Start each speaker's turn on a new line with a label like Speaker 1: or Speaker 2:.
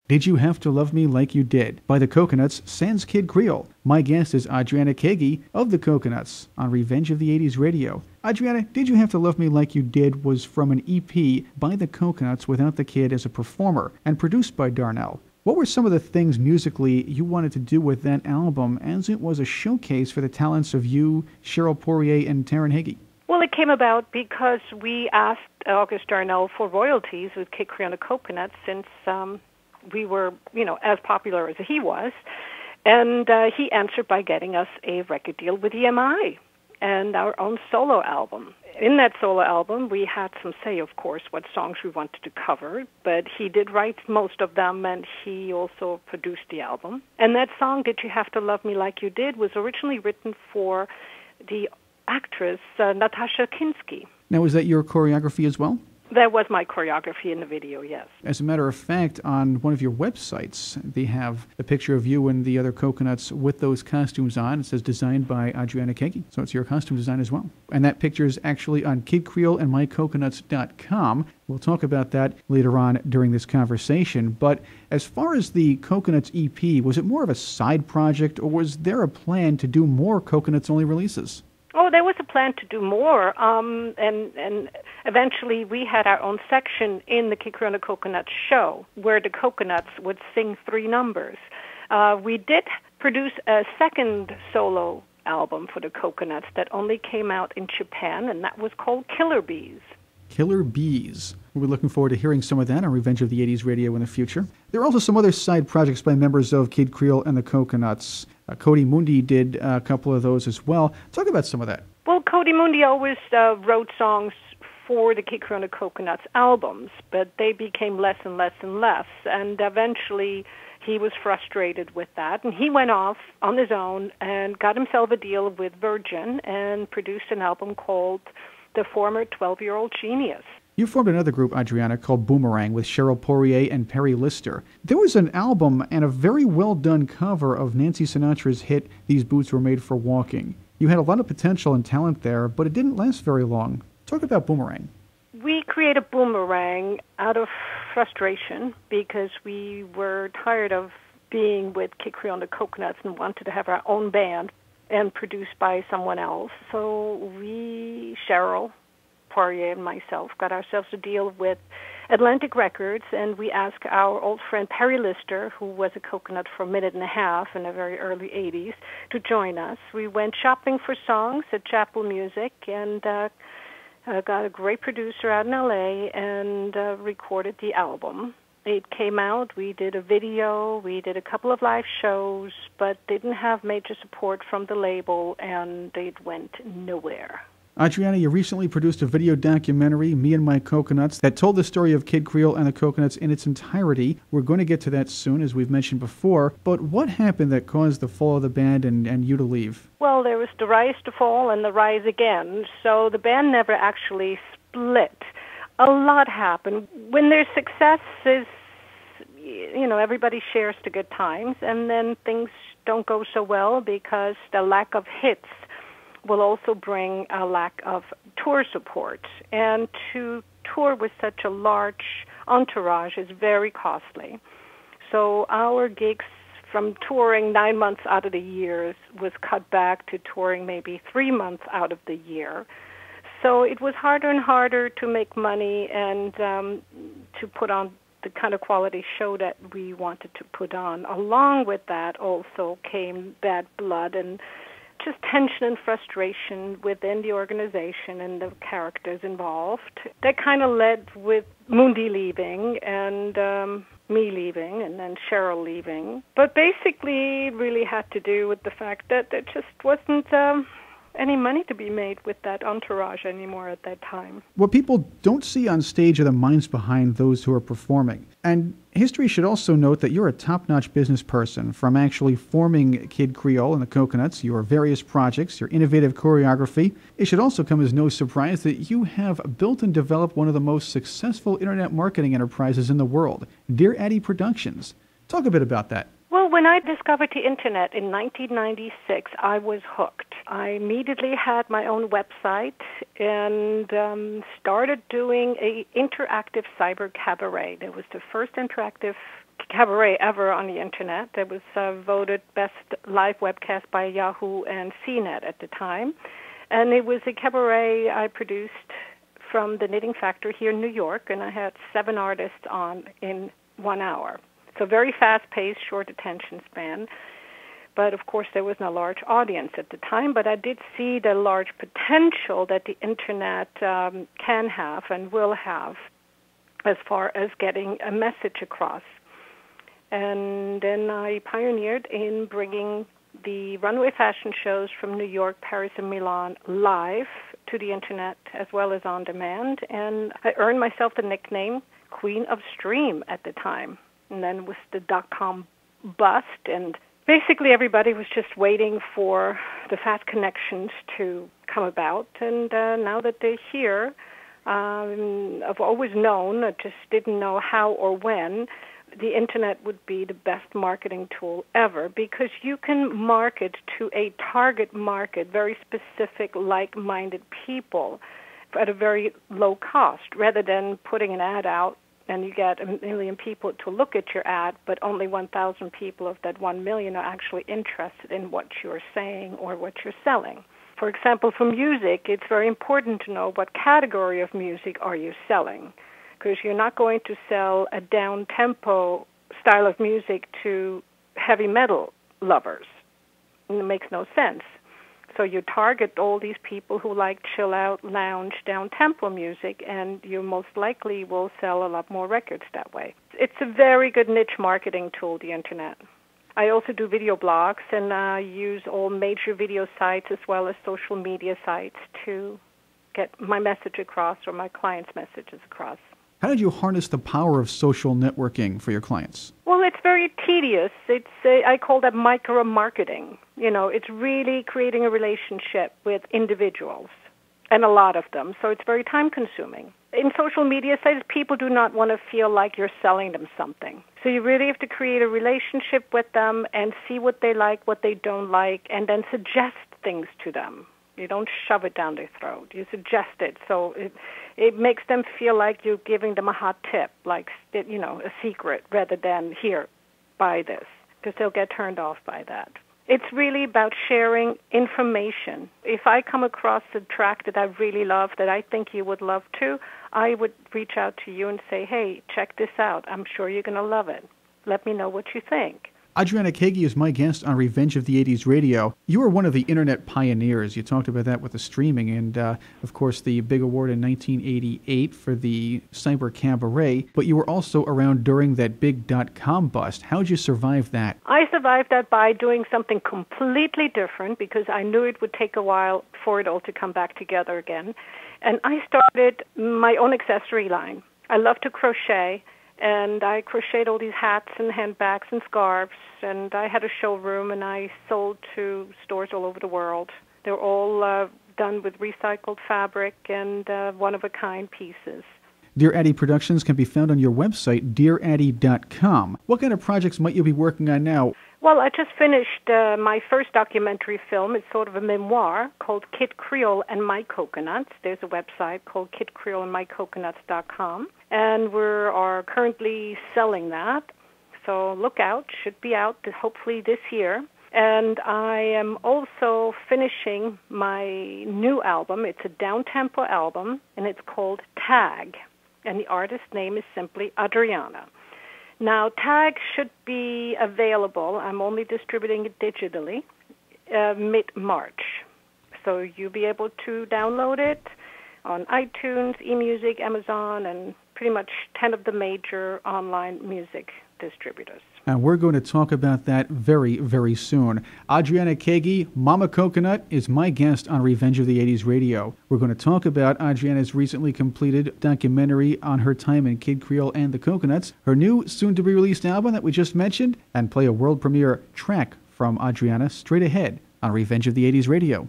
Speaker 1: Did You Have to Love Me Like You Did by the Coconuts sans Kid Creole. My guest is Adriana Kaegi of the Coconuts on Revenge of the 80s Radio. Adriana, Did You Have to Love Me Like You Did was from an EP by the Coconuts without the kid as a performer and produced by Darnell. What were some of the things musically you wanted to do with that album, as it was a showcase for the talents of you, Cheryl Poirier, and Taryn Higgy?
Speaker 2: Well, it came about because we asked August Darnell for royalties with Kid Creole and the Coconuts since we were, as popular as he was. And he answered by getting us a record deal with EMI and our own solo album. In that solo album, we had some say, of course, what songs we wanted to cover, but he did write most of them, and he also produced the album. And that song, Did You Have to Love Me Like You Did, was originally written for the actress Natasha Kinski.
Speaker 1: Now, was that your choreography as well?
Speaker 2: That was my choreography in the video, yes.
Speaker 1: As a matter of fact, on one of your websites, they have a picture of you and the other Coconuts with those costumes on. It says designed by Adriana Kaegi, so it's your costume design as well. And that picture is actually on kidcreoleandmycoconuts.com. We'll talk about that later on during this conversation. But as far as the Coconuts EP, was it more of a side project, or was there a plan to do more Coconuts-only releases?
Speaker 2: Oh, there was a plan to do more, and eventually we had our own section in the Kid Creole and the Coconuts show where the Coconuts would sing 3 numbers. We did produce a second solo album for the Coconuts that only came out in Japan, and that was called Killer Bees.
Speaker 1: Killer Bees. We're looking forward to hearing some of that on Revenge of the 80s Radio in the future. There are also some other side projects by members of Kid Creole and the Coconuts. Cody Mooney did a couple of those as well. Talk about some of that.
Speaker 2: Well, Cody Mooney always wrote songs for the Kid Creole and the Coconuts albums, but they became less and less and less, and eventually he was frustrated with that, and he went off on his own and got himself a deal with Virgin and produced an album called The Former 12-Year-Old Genius.
Speaker 1: You formed another group, Adriana, called Boomerang with Cheryl Poirier and Perry Lister. There was an album and a very well-done cover of Nancy Sinatra's hit, These Boots Were Made for Walking. You had a lot of potential and talent there, but it didn't last very long. Talk about Boomerang.
Speaker 2: We created Boomerang out of frustration because we were tired of being with Kid Creole and the Coconuts and wanted to have our own band and produced by someone else. So we, Cheryl Poirier and myself, got ourselves a deal with Atlantic Records, and we asked our old friend Perry Lister, who was a Coconut for a minute and a half in the very early 80s, to join us. We went shopping for songs at Chapel Music and got a great producer out in L.A. and recorded the album. It came out, we did a video, we did a couple of live shows, but didn't have major support from the label, and it went nowhere.
Speaker 1: Adriana, you recently produced a video documentary, Me and My Coconuts, that told the story of Kid Creole and the Coconuts in its entirety. We're going to get to that soon, as we've mentioned before. But what happened that caused the fall of the band and you to leave?
Speaker 2: Well, there was the rise to fall and the rise again. So the band never actually split. A lot happened. When there's success, everybody shares the good times, and then things don't go so well because the lack of hits will also bring a lack of tour support. And to tour with such a large entourage is very costly. So our gigs from touring 9 months out of the year was cut back to touring maybe 3 months out of the year. So it was harder and harder to make money and to put on the kind of quality show that we wanted to put on. Along with that also came bad blood and just tension and frustration within the organization and the characters involved. That kind of led with Mundi leaving and me leaving and then Cheryl leaving. But basically it really had to do with the fact that there just wasn't any money to be made with that entourage anymore at that time.
Speaker 1: What people don't see on stage are the minds behind those who are performing. And history should also note that you're a top-notch business person, from actually forming Kid Creole and the Coconuts, your various projects, your innovative choreography. It should also come as no surprise that you have built and developed one of the most successful internet marketing enterprises in the world, Dear Addy Productions. Talk a bit about that.
Speaker 2: Well, when I discovered the Internet in 1996, I was hooked. I immediately had my own website and started doing an interactive cyber cabaret. It was the first interactive cabaret ever on the internet. It was voted best live webcast by Yahoo and CNET at the time. And it was a cabaret I produced from the Knitting Factory here in New York, and I had 7 artists on in 1 hour. So very fast-paced, short attention span. But, of course, there was no large audience at the time, but I did see the large potential that the internet can have and will have as far as getting a message across. And then I pioneered in bringing the runway fashion shows from New York, Paris, and Milan live to the internet as well as on demand. And I earned myself the nickname Queen of Stream at the time. And then with the .com bust, and basically everybody was just waiting for the fast connections to come about. And now that they're here, I've always known, I just didn't know how or when, the internet would be the best marketing tool ever, because you can market to a target market, very specific, like-minded people at a very low cost, rather than putting an ad out and you get 1 million people to look at your ad, but only 1,000 people of that 1 million are actually interested in what you're saying or what you're selling. For example, for music, it's very important to know what category of music are you selling, because you're not going to sell a down-tempo style of music to heavy metal lovers. It makes no sense. So you target all these people who like chill-out, lounge, down-tempo music, and you most likely will sell a lot more records that way. It's a very good niche marketing tool, the internet. I also do video blogs, and I use all major video sites as well as social media sites to get my message across or my clients' messages across.
Speaker 1: How did you harness the power of social networking for your clients?
Speaker 2: Well, it's very tedious. I call that micro-marketing. It's really creating a relationship with individuals, and a lot of them, so it's very time-consuming. In social media sites, people do not want to feel like you're selling them something. So you really have to create a relationship with them and see what they like, what they don't like, and then suggest things to them. You don't shove it down their throat. You suggest it. So it makes them feel like you're giving them a hot tip, like, a secret, rather than, here, buy this, because they'll get turned off by that. It's really about sharing information. If I come across a track that I really love, that I think you would love too, I would reach out to you and say, hey, check this out. I'm sure you're going to love it. Let me know what you think.
Speaker 1: Adriana Kaegi is my guest on Revenge of the 80s Radio. You were one of the internet pioneers. You talked about that with the streaming and, of course, the big award in 1988 for the Cyber Cabaret, but you were also around during that big .com bust. How did you survive that?
Speaker 2: I survived that by doing something completely different, because I knew it would take a while for it all to come back together again. And I started my own accessory line. I love to crochet. And I crocheted all these hats and handbags and scarves, and I had a showroom, and I sold to stores all over the world. They're all done with recycled fabric and one-of-a-kind pieces.
Speaker 1: Dear Addy Productions can be found on your website, dearaddy.com. What kind of projects might you be working on now?
Speaker 2: Well, I just finished my first documentary film. It's sort of a memoir called Kid Creole and My Coconuts. There's a website called kidcreoleandmycoconuts.com, and we are currently selling that. So look out. Should be out hopefully this year. And I am also finishing my new album. It's a down-tempo album, and it's called Tag, and the artist's name is simply Adriana. Now, Tag should be available. I'm only distributing it digitally mid-March. So you'll be able to download it on iTunes, eMusic, Amazon, and pretty much 10 of the major online music distributors.
Speaker 1: And we're going to talk about that very, very soon. Adriana Kaegi, Mama Coconut, is my guest on Revenge of the 80s Radio. We're going to talk about Adriana's recently completed documentary on her time in Kid Creole and the Coconuts, her new, soon-to-be-released album that we just mentioned, and play a world premiere track from Adriana straight ahead on Revenge of the 80s Radio.